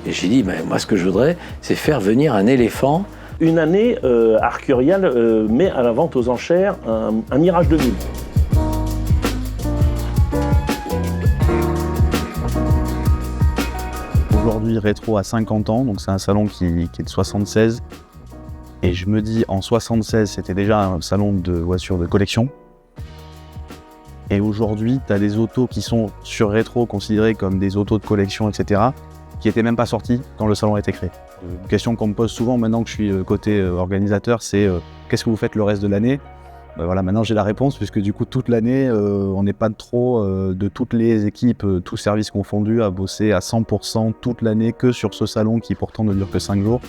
Et j'ai dit, moi ce que je voudrais, c'est faire venir un éléphant. Une année, Arcurial met à la vente aux enchères un Mirage 2000. Aujourd'hui, Rétro a 50 ans, donc c'est un salon qui est de 76. Et je me dis, en 76, c'était déjà un salon de voitures de collection. Et aujourd'hui, tu as des autos qui sont sur Rétro considérées comme des autos de collection, etc., qui n'étaient même pas sorties quand le salon a été créé. Une question qu'on me pose souvent maintenant que je suis côté organisateur, c'est qu'est-ce que vous faites le reste de l'année ? Voilà, maintenant j'ai la réponse, puisque du coup toute l'année, on n'est pas trop de toutes les équipes, tous services confondus, à bosser à 100% toute l'année que sur ce salon qui pourtant ne dure que 5 jours.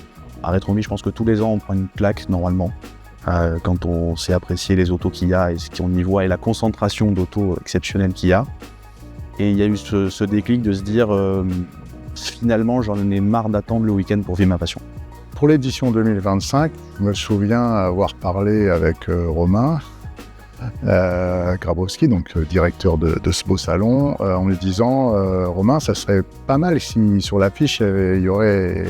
À Rétromi, je pense que tous les ans on prend une claque normalement, quand on sait apprécier les autos qu'il y a et ce qu'on y voit et la concentration d'autos exceptionnelles qu'il y a. Et il y a eu ce déclic de se dire finalement j'en ai marre d'attendre le week-end pour vivre ma passion. Pour l'édition 2025, je me souviens avoir parlé avec Romain Grabowski, donc directeur de ce beau salon, en lui disant Romain, ça serait pas mal si sur l'affiche il y aurait,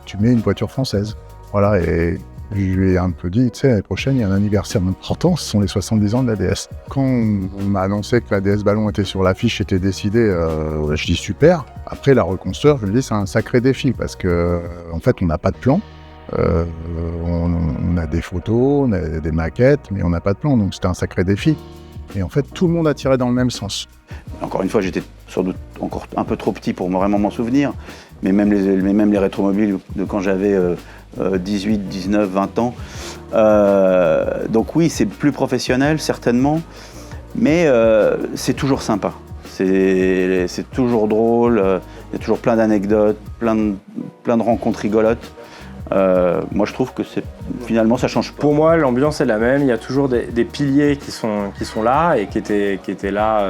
tu mets une voiture française. Voilà, et je lui ai un peu dit, tu sais, l'année prochaine, il y a un anniversaire important, ce sont les 70 ans de la DS. Quand on m'a annoncé que la DS Ballon était sur l'affiche, était décidé, je dis super. Après, la reconstruire, je me dis, c'est un sacré défi parce que, en fait, on n'a pas de plan. On a des photos, on a des maquettes, mais on n'a pas de plan, donc c'était un sacré défi. Et en fait, tout le monde a tiré dans le même sens. Encore une fois, j'étais sans doute encore un peu trop petit pour vraiment m'en souvenir, mais même les rétromobiles de quand j'avais 18, 19, 20 ans. Donc oui, c'est plus professionnel, certainement, mais c'est toujours sympa. C'est toujours drôle, il y a toujours plein d'anecdotes, plein de rencontres rigolotes. Moi je trouve que finalement ça change pas. Pour moi l'ambiance est la même, il y a toujours des piliers qui sont là et qui étaient là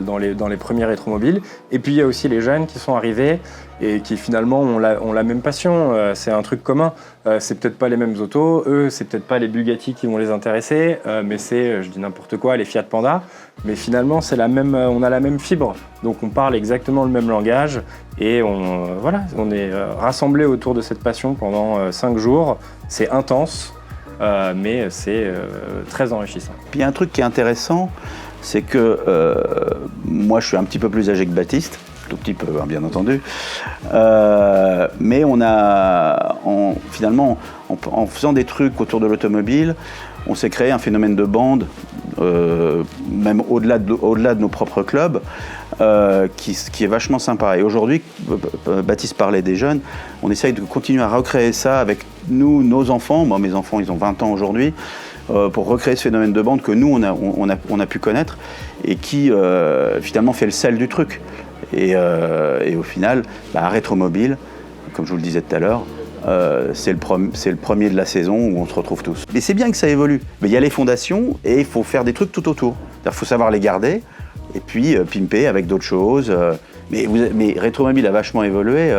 dans les premiers rétromobiles. Et puis il y a aussi les jeunes qui sont arrivés et qui finalement ont la même passion, c'est un truc commun. C'est peut-être pas les mêmes autos, eux c'est peut-être pas les Bugatti qui vont les intéresser, mais c'est, je dis n'importe quoi, les Fiat Panda. Mais finalement c'est on a la même fibre, donc on parle exactement le même langage et on est rassemblés autour de cette passion pendant 5 jours. C'est intense, mais c'est très enrichissant. Puis il y a un truc qui est intéressant, c'est que moi je suis un petit peu plus âgé que Baptiste, tout petit peu bien entendu, mais finalement en faisant des trucs autour de l'automobile, on s'est créé un phénomène de bande, même au-delà de nos propres clubs, qui est vachement sympa. Et aujourd'hui, Baptiste parlait des jeunes, on essaye de continuer à recréer ça avec nos enfants. Moi, mes enfants, ils ont 20 ans aujourd'hui, pour recréer ce phénomène de bande que nous, on a pu connaître et qui, finalement, fait le sel du truc. Et au final, Rétromobile, comme je vous le disais tout à l'heure, c'est le premier de la saison où on se retrouve tous. Mais c'est bien que ça évolue. Mais il y a les fondations et il faut faire des trucs tout autour. Il faut savoir les garder et puis pimper avec d'autres choses. Mais Rétromobile a vachement évolué,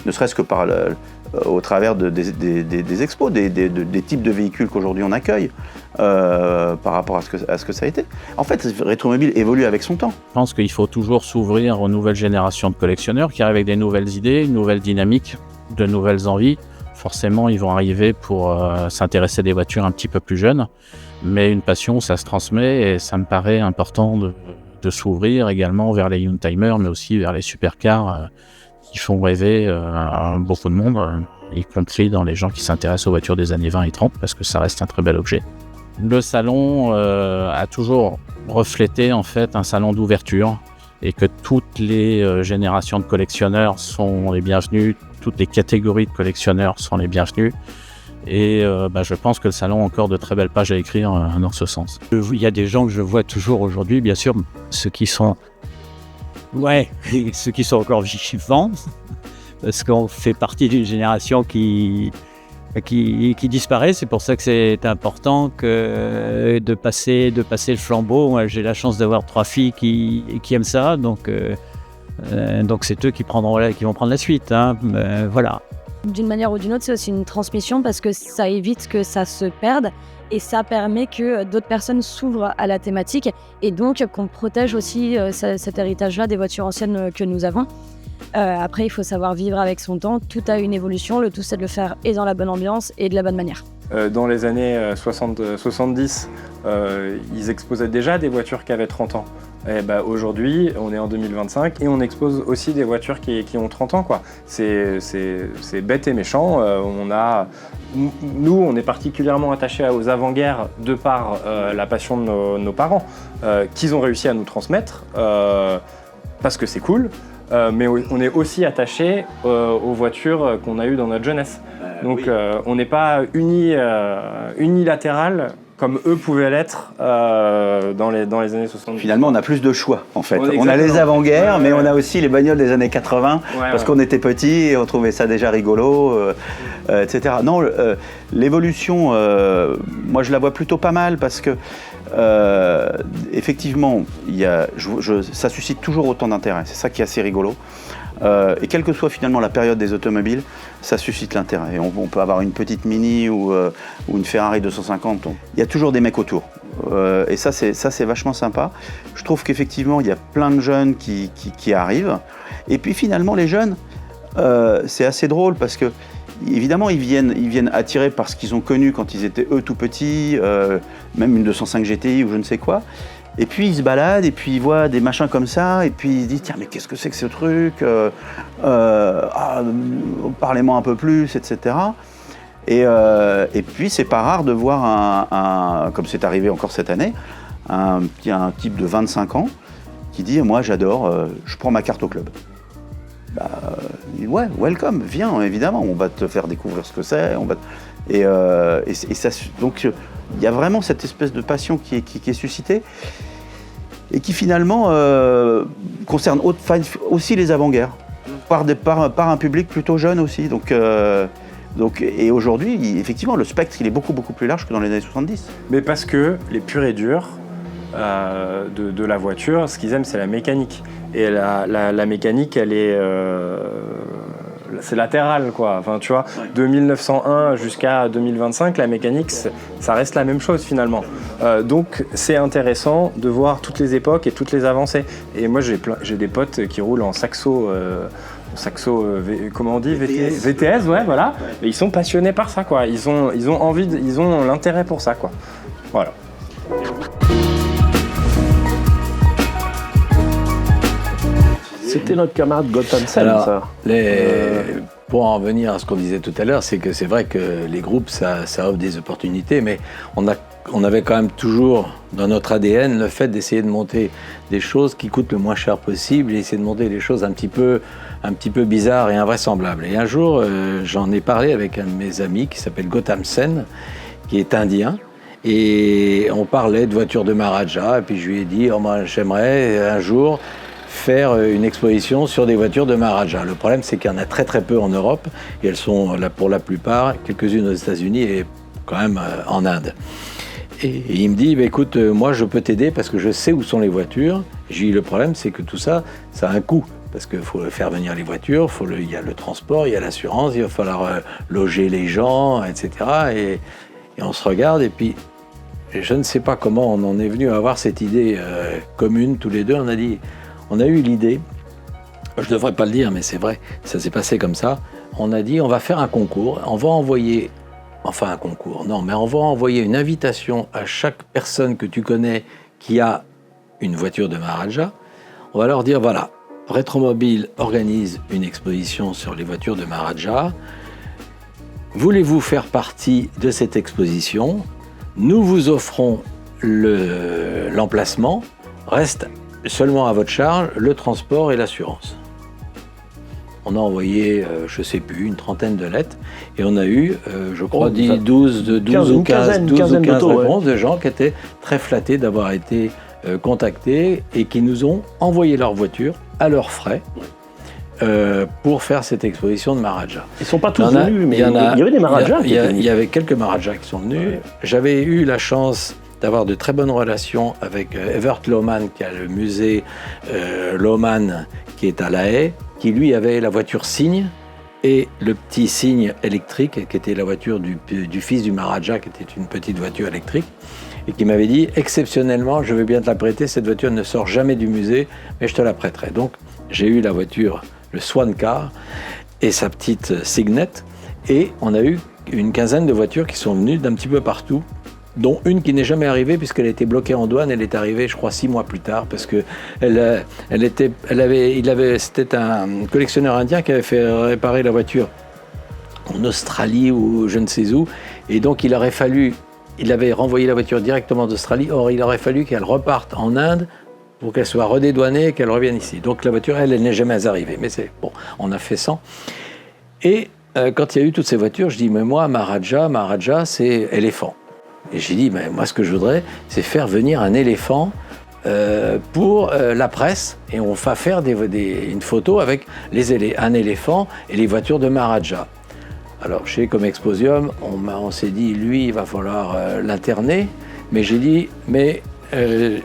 ne serait-ce que au travers des expos, des types de véhicules qu'aujourd'hui on accueille par rapport à ce que ça a été. En fait, Rétromobile évolue avec son temps. Je pense qu'il faut toujours s'ouvrir aux nouvelles générations de collectionneurs qui arrivent avec des nouvelles idées, une nouvelle dynamique, de nouvelles envies. Forcément, ils vont arriver pour s'intéresser à des voitures un petit peu plus jeunes, mais une passion, ça se transmet et ça me paraît important de s'ouvrir également vers les youngtimers, mais aussi vers les supercars qui font rêver beaucoup de monde, y compris dans les gens qui s'intéressent aux voitures des années 20 et 30, parce que ça reste un très bel objet. Le salon a toujours reflété en fait un salon d'ouverture et que toutes les générations de collectionneurs sont les bienvenues, toutes les catégories de collectionneurs sont les bienvenues. Et je pense que le salon a encore de très belles pages à écrire dans ce sens. Il y a des gens que je vois toujours aujourd'hui, bien sûr, ceux qui sont encore vivants, parce qu'on fait partie d'une génération qui disparaît. C'est pour ça que c'est important de passer le flambeau. Moi, j'ai la chance d'avoir 3 filles qui aiment ça, donc c'est eux qui vont prendre la suite. Voilà. D'une manière ou d'une autre, c'est aussi une transmission parce que ça évite que ça se perde et ça permet que d'autres personnes s'ouvrent à la thématique et donc qu'on protège aussi cet héritage-là des voitures anciennes que nous avons. Après, il faut savoir vivre avec son temps. Tout a une évolution. Le tout, c'est de le faire et dans la bonne ambiance et de la bonne manière. Dans les années 70, ils exposaient déjà des voitures qui avaient 30 ans. Et aujourd'hui, on est en 2025 et on expose aussi des voitures qui ont 30 ans, quoi. C'est bête et méchant. Nous, on est particulièrement attachés aux avant-guerres de par la passion de nos parents, qu'ils ont réussi à nous transmettre, parce que c'est cool. Mais on est aussi attachés aux voitures qu'on a eues dans notre jeunesse. Donc on n'est pas unilatéral comme eux pouvaient l'être dans les années 70. Finalement, on a plus de choix, en fait. On On a les avant-guerres, mais ouais. on a aussi les bagnoles des années 80, parce qu'on était petits et on trouvait ça déjà rigolo, etc. Non, l'évolution, moi, je la vois plutôt pas mal, parce que, effectivement, ça suscite toujours autant d'intérêt. C'est ça qui est assez rigolo. Et quelle que soit finalement la période des automobiles, ça suscite l'intérêt. Et on peut avoir une petite Mini ou une Ferrari 250. Il y a toujours des mecs autour. Et ça, c'est vachement sympa. Je trouve qu'effectivement, il y a plein de jeunes qui arrivent. Et puis finalement, les jeunes, c'est assez drôle parce que, évidemment, ils viennent attirés par ce qu'ils ont connu quand ils étaient eux tout petits, même une 205 GTI ou je ne sais quoi. Et puis ils se baladent, et puis ils voient des machins comme ça, et puis ils disent tiens, mais qu'est-ce que c'est que ce truc, parlez-moi un peu plus, etc. Et puis c'est pas rare de voir comme c'est arrivé encore cette année, un type de 25 ans qui dit moi j'adore, je prends ma carte au club. Ouais, welcome, viens, évidemment, on va te faire découvrir ce que c'est. Et ça, donc il y a vraiment cette espèce de passion qui est suscitée et qui finalement concerne aussi les avant-guerres, par un public plutôt jeune aussi. Et aujourd'hui, effectivement, le spectre il est beaucoup plus large que dans les années 70. Mais parce que les purs et durs de la voiture, ce qu'ils aiment, c'est la mécanique. Et la mécanique, elle est... c'est latéral, quoi. Enfin, tu vois, de 1901 jusqu'à 2025, la mécanique, ça reste la même chose, finalement. Donc, c'est intéressant de voir toutes les époques et toutes les avancées. Et moi, j'ai des potes qui roulent en saxo... comment on dit, VTS, ouais, voilà. Et ils sont passionnés par ça, quoi. Ils ont l'intérêt pour ça, quoi. Voilà. C'était notre camarade Gotham Sen, Alors, ça. Pour en revenir à ce qu'on disait tout à l'heure, c'est que c'est vrai que les groupes, ça offre des opportunités, mais on avait quand même toujours dans notre ADN le fait d'essayer de monter des choses qui coûtent le moins cher possible et essayer de monter des choses un petit peu bizarres et invraisemblables. Et un jour, j'en ai parlé avec un de mes amis qui s'appelle Gotham Sen, qui est indien. Et on parlait de voitures de Maharaja, et puis je lui ai dit moi, j'aimerais un jour faire une exposition sur des voitures de Maharaja. Le problème, c'est qu'il y en a très peu en Europe, et elles sont là pour la plupart, quelques-unes aux États-Unis et quand même en Inde. Et il me dit, écoute, moi je peux t'aider parce que je sais où sont les voitures. J'ai dit, le problème, c'est que tout ça, ça a un coût. Parce qu'il faut faire venir les voitures, il y a le transport, il y a l'assurance, il va falloir loger les gens, etc. Et on se regarde, et puis je ne sais pas comment on en est venu à avoir cette idée commune tous les deux. On a eu l'idée, je ne devrais pas le dire, mais c'est vrai, ça s'est passé comme ça. On a dit, on va faire un concours, on va envoyer une invitation à chaque personne que tu connais qui a une voiture de Maharaja. On va leur dire, voilà, Rétromobile organise une exposition sur les voitures de Maharaja. Voulez-vous faire partie de cette exposition ? Nous vous offrons l'emplacement, reste seulement à votre charge le transport et l'assurance. On a envoyé, je ne sais plus, une trentaine de lettres et on a eu, je crois, 12 ou 15 réponses de gens qui étaient très flattés d'avoir été contactés et qui nous ont envoyé leur voiture à leurs frais pour faire cette exposition de Maharaja. Ils ne sont pas tous venus, mais il y avait des Maharaja. Il y avait quelques Maharaja qui sont venus. Ouais. J'avais eu la chance d'avoir de très bonnes relations avec Evert Lohmann, qui a le musée Lohmann, qui est à La Haye, qui lui avait la voiture Cygne et le petit Cygne électrique, qui était la voiture du fils du Maharaja, qui était une petite voiture électrique, et qui m'avait dit, exceptionnellement, je veux bien te la prêter, cette voiture ne sort jamais du musée, mais je te la prêterai. Donc, j'ai eu la voiture le Swan Car et sa petite Signet. Et on a eu une quinzaine de voitures qui sont venues d'un petit peu partout, dont une qui n'est jamais arrivée puisqu'elle a été bloquée en douane. Elle est arrivée, je crois, 6 mois plus tard parce que c'était un collectionneur indien qui avait fait réparer la voiture en Australie ou je ne sais où. Et donc, il avait renvoyé la voiture directement d'Australie. Or, il aurait fallu qu'elle reparte en Inde pour qu'elle soit redédouanée et qu'elle revienne ici. Donc, la voiture, elle n'est jamais arrivée. Mais c'est bon, on a fait 100. Et quand il y a eu toutes ces voitures, je dis, mais moi, Maharaja, c'est éléphant. Et j'ai dit, mais moi, ce que je voudrais, c'est faire venir un éléphant pour la presse. Et on va faire une photo avec un éléphant et les voitures de Maharaja. Alors, chez Comexposium, on s'est dit, lui, il va falloir l'interner. Mais j'ai dit,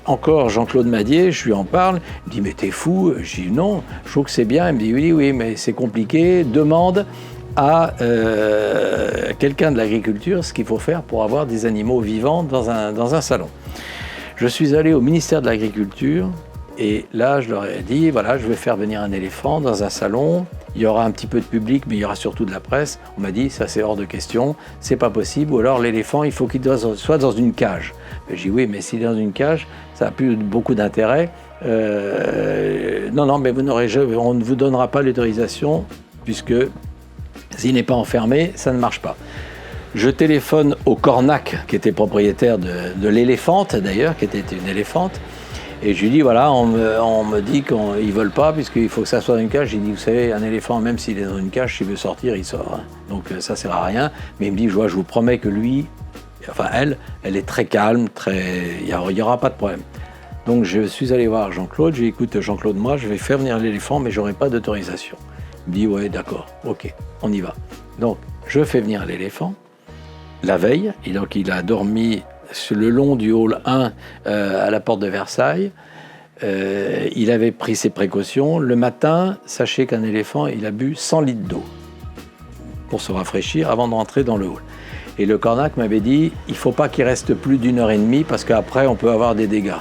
encore Jean-Claude Madier, je lui en parle. Il me dit, mais t'es fou? Je dis, non, je trouve que c'est bien. Il me dit, oui, mais c'est compliqué. Demande à quelqu'un de l'agriculture ce qu'il faut faire pour avoir des animaux vivants dans un salon. Je suis allé au ministère de l'Agriculture et là, je leur ai dit, voilà, je vais faire venir un éléphant dans un salon. Il y aura un petit peu de public, mais il y aura surtout de la presse. On m'a dit, ça c'est hors de question, c'est pas possible. Ou alors l'éléphant, il faut qu'il soit dans une cage. J'ai dit, oui, mais s'il est dans une cage, ça n'a plus beaucoup d'intérêt. Non, mais on ne vous donnera pas l'autorisation, puisque s'il n'est pas enfermé, ça ne marche pas. Je téléphone au Cornac, qui était propriétaire de l'éléphante, d'ailleurs, qui était une éléphante. Et je lui dis, voilà, on me dit qu'ils ne veulent pas, puisqu'il faut que ça soit dans une cage. J'ai dit, vous savez, un éléphant, même s'il est dans une cage, s'il veut sortir, il sort. Donc ça ne sert à rien. Mais il me dit, je vous promets que lui, enfin elle est très calme, il n'y aura pas de problème. Donc je suis allé voir Jean-Claude. J'ai dit, écoute, Jean-Claude, moi, je vais faire venir l'éléphant, mais je n'aurai pas d'autorisation. Il me dit, ouais, d'accord, ok, on y va. Donc je fais venir l'éléphant la veille. Et donc il a dormi sur le long du hall 1 à la porte de Versailles. Il avait pris ses précautions. Le matin, sachez qu'un éléphant, il a bu 100 litres d'eau pour se rafraîchir avant de rentrer dans le hall. Et le Cornac m'avait dit, il ne faut pas qu'il reste plus d'1h30 parce qu'après, on peut avoir des dégâts.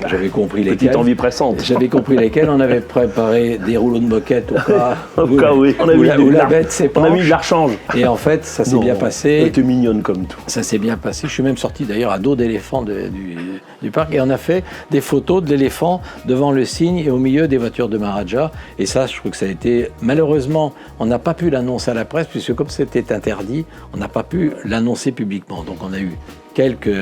J'avais compris lesquels. Petite envie pressante. J'avais compris lesquels. On avait préparé des rouleaux de moquette au cas oui. où la bête s'épanche. On a mis de la rechange. Et en fait, ça s'est bien passé. Elle était mignonne comme tout. Ça s'est bien passé. Je suis même sorti d'ailleurs à dos d'éléphant du parc. Et on a fait des photos de l'éléphant devant le cygne et au milieu des voitures de Maharaja. Et ça, je trouve que ça a été... Malheureusement, on n'a pas pu l'annoncer à la presse, puisque comme c'était interdit, on n'a pas pu l'annoncer publiquement. Donc on a eu quelques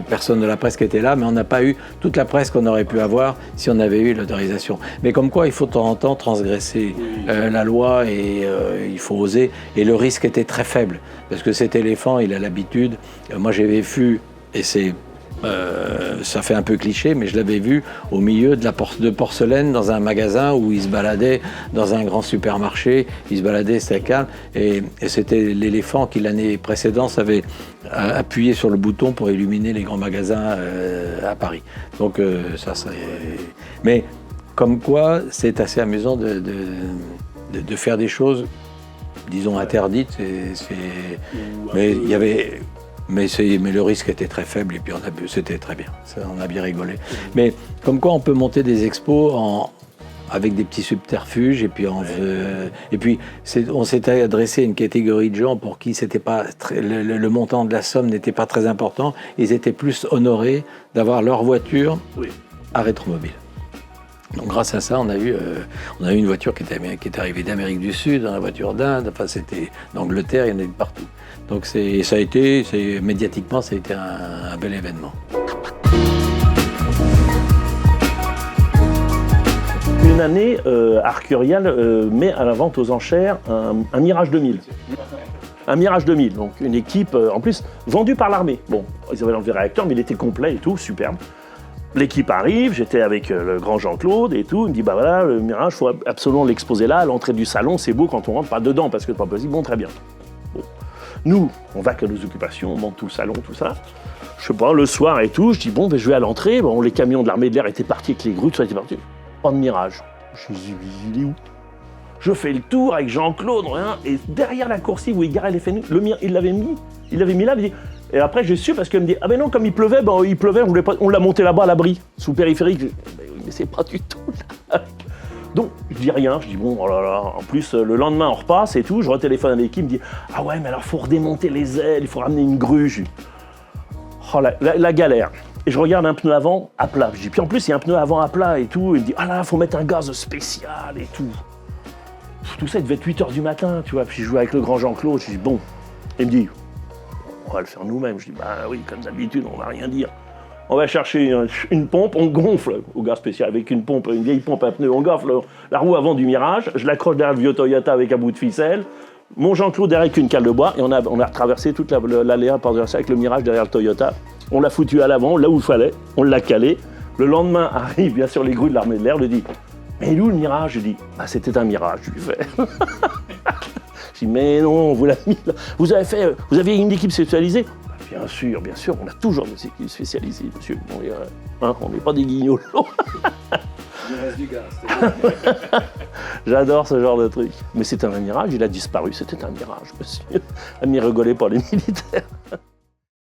personnes de la presse qui étaient là, mais on n'a pas eu toute la presse qu'on aurait pu avoir si on avait eu l'autorisation. Mais comme quoi, il faut de temps en temps transgresser la loi et il faut oser. Et le risque était très faible, parce que cet éléphant, il a l'habitude. Moi, j'avais vu, et ça fait un peu cliché, mais je l'avais vu au milieu de porcelaine dans un magasin où il se baladait dans un grand supermarché. Il se baladait, c'était calme. Et c'était l'éléphant qui, l'année précédente, avait appuyé sur le bouton pour illuminer les grands magasins à Paris. Donc, mais comme quoi, c'est assez amusant de faire des choses, disons, interdites. Mais il y avait... Mais le risque était très faible et puis c'était très bien, on a bien rigolé. Mais comme quoi on peut monter des expos avec des petits subterfuges et puis on s'était adressé à une catégorie de gens pour qui c'était pas le montant de la somme n'était pas très important. Ils étaient plus honorés d'avoir leur voiture à Rétromobile. Donc grâce à ça, on a eu une voiture qui est arrivée d'Amérique du Sud, une voiture d'Inde, enfin c'était d'Angleterre, il y en a eu partout. Donc médiatiquement, ça a été un bel événement. Une année, Arcurial met à la vente aux enchères un Mirage 2000. Un Mirage 2000, donc une équipe, en plus, vendue par l'armée. Bon, ils avaient enlevé le réacteur, mais il était complet et tout, superbe. L'équipe arrive, j'étais avec le grand Jean-Claude et tout, il me dit, bah voilà, le Mirage, il faut absolument l'exposer là, à l'entrée du salon, c'est beau quand on rentre pas dedans, parce que c'est pas possible, bon, très bien. Bon. Nous, on va qu'à nos occupations, on monte tout le salon, tout ça. Je sais pas, le soir et tout, je dis, bon, ben, je vais à l'entrée, bon, les camions de l'armée de l'air étaient partis avec les grues, tout ça était parti. Pas de Mirage. Je me dis, il est où? Je fais le tour avec Jean-Claude, rien, et derrière la coursive où il garait les fenêtres, il l'avait mis là, il dit... Et après, j'ai su parce qu'elle me dit, ah ben non, comme il pleuvait, on l'a monté là-bas à l'abri, sous périphérique. Mais c'est pas du tout là. Donc, je dis rien, je dis bon, oh là là. En plus, le lendemain, on repasse et tout, je retéléphone à l'équipe, il me dit ah ouais, mais alors faut redémonter les ailes, il faut ramener une grue. Je dis, oh la galère. Et je regarde un pneu avant à plat. Je dis, puis en plus, il y a un pneu avant à plat et tout. Il me dit, ah là, faut mettre un gaz spécial et tout. Tout ça, il devait être 8h du matin, tu vois. Puis je jouais avec le grand Jean-Claude. Je dis, bon. Il me dit, on va le faire nous-mêmes. Je dis, bah oui, comme d'habitude, on va rien dire. On va chercher une pompe, on gonfle au gaz spécial avec une pompe, une vieille pompe à pneu. On gonfle la roue avant du Mirage. Je l'accroche derrière le vieux Toyota avec un bout de ficelle. Mon Jean-Claude derrière avec une cale de bois. Et on a retraversé toute l'allée avec le Mirage derrière le Toyota. On l'a foutu à l'avant, là où il fallait, on l'a calé. Le lendemain arrive bien sûr les grues de l'armée de l'air, lui dit « Mais où le Mirage ?» Je dis « Bah c'était un Mirage, je lui fais. » Je dis « Mais non, vous l'avez mis là. Vous aviez une équipe spécialisée ?» Bah, bien sûr, on a toujours des équipes spécialisées, monsieur. On n'est pas des guignols. Il reste du gaz. J'adore ce genre de truc. Mais c'était un Mirage, il a disparu, c'était un Mirage, monsieur. Mais rigolez pas les militaires.